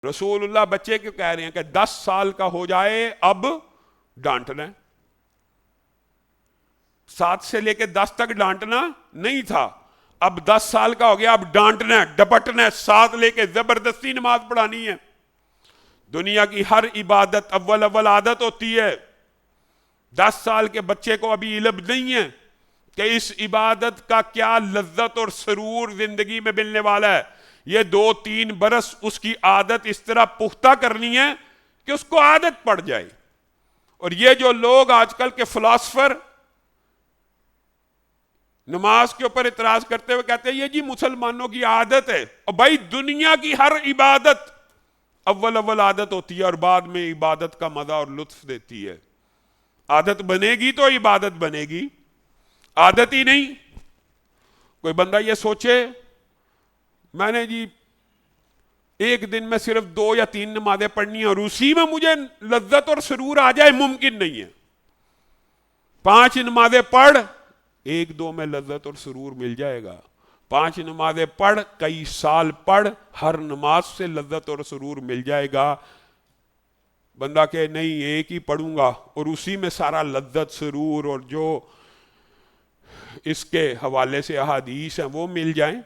رسول اللہ بچے کیوں کہہ رہے ہیں کہ 10 سال کا ہو جائے اب ڈانٹنا ہے. 7 سے لے کے 10 تک ڈانٹنا نہیں تھا، اب 10 سال کا ہو گیا، اب ڈانٹنا ہے، ڈپٹنا ہے، ساتھ لے کے زبردستی نماز پڑھانی ہے. دنیا کی ہر عبادت اول عادت ہوتی ہے. 10 سال کے بچے کو ابھی علم نہیں ہے کہ اس عبادت کا کیا لذت اور سرور زندگی میں ملنے والا ہے. یہ 2-3 برس اس کی عادت اس طرح پختہ کرنی ہے کہ اس کو عادت پڑ جائے. اور یہ جو لوگ آج کل کے فلاسفر نماز کے اوپر اعتراض کرتے ہوئے کہتے ہیں یہ جی مسلمانوں کی عادت ہے. اور بھائی دنیا کی ہر عبادت اول عادت ہوتی ہے اور بعد میں عبادت کا مزہ اور لطف دیتی ہے. عادت بنے گی تو عبادت بنے گی، عادت ہی نہیں. کوئی بندہ یہ سوچے میں نے جی ایک دن میں صرف 2 یا 3 نمازیں پڑھنی ہیں اور اسی میں مجھے لذت اور سرور آ جائے، ممکن نہیں ہے. 5 نمازیں پڑھ، 1-2 میں لذت اور سرور مل جائے گا. 5 نمازیں پڑھ، کئی سال پڑھ، ہر نماز سے لذت اور سرور مل جائے گا. بندہ کہ نہیں ایک ہی پڑھوں گا اور اسی میں سارا لذت سرور اور جو اس کے حوالے سے احادیث ہیں وہ مل جائیں.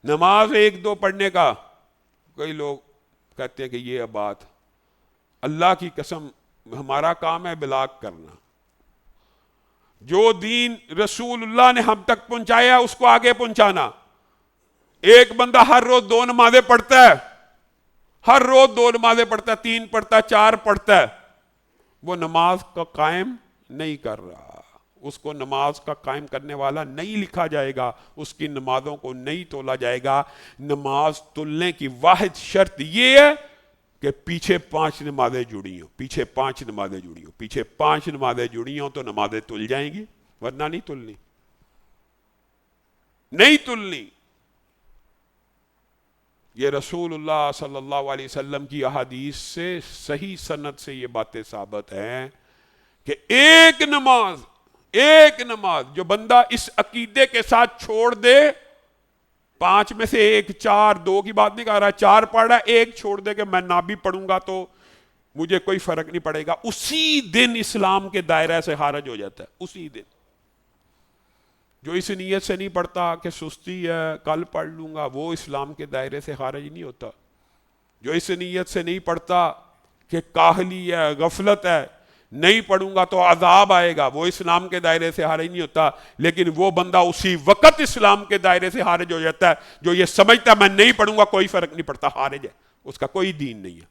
نماز 1-2 پڑھنے کا کئی لوگ کہتے ہیں کہ یہ بات اللہ کی قسم ہمارا کام ہے بلاغ کرنا. جو دین رسول اللہ نے ہم تک پہنچایا اس کو آگے پہنچانا. ایک بندہ ہر روز 2 نمازیں پڑھتا ہے، ہر روز 2 نمازیں پڑھتا ہے، 3 پڑھتا ہے، 4 پڑھتا ہے، وہ نماز کا قائم نہیں کر رہا. اس کو نماز کا قائم کرنے والا نہیں لکھا جائے گا، اس کی نمازوں کو نہیں تولا جائے گا. نماز تلنے کی واحد شرط یہ ہے کہ پیچھے 5 نمازیں جڑی ہوں، پیچھے 5 نمازیں جڑی ہوں، پیچھے 5 نمازیں جڑی ہوں تو نمازیں تل جائیں گی، ورنہ نہیں تلنی، نہیں تلنی. یہ رسول اللہ صلی اللہ علیہ وسلم کی احادیث سے صحیح سند سے یہ باتیں ثابت ہیں کہ ایک نماز جو بندہ اس عقیدے کے ساتھ چھوڑ دے، 5 میں سے 1 4 2 کی بات نہیں کر رہا، 4 پڑھ رہا ہے، 1 چھوڑ دے کہ میں نہ بھی پڑھوں گا تو مجھے کوئی فرق نہیں پڑے گا، اسی دن اسلام کے دائرہ سے خارج ہو جاتا ہے. اسی دن. جو اس نیت سے نہیں پڑھتا کہ سستی ہے کل پڑھ لوں گا، وہ اسلام کے دائرے سے خارج نہیں ہوتا. جو اس نیت سے نہیں پڑھتا کہ کاہلی ہے غفلت ہے نہیں پڑھوں گا تو عذاب آئے گا، وہ اسلام کے دائرے سے خارج نہیں ہوتا. لیکن وہ بندہ اسی وقت اسلام کے دائرے سے خارج ہو جاتا ہے جو یہ سمجھتا ہے میں نہیں پڑھوں گا کوئی فرق نہیں پڑتا، خارج ہے، اس کا کوئی دین نہیں ہے.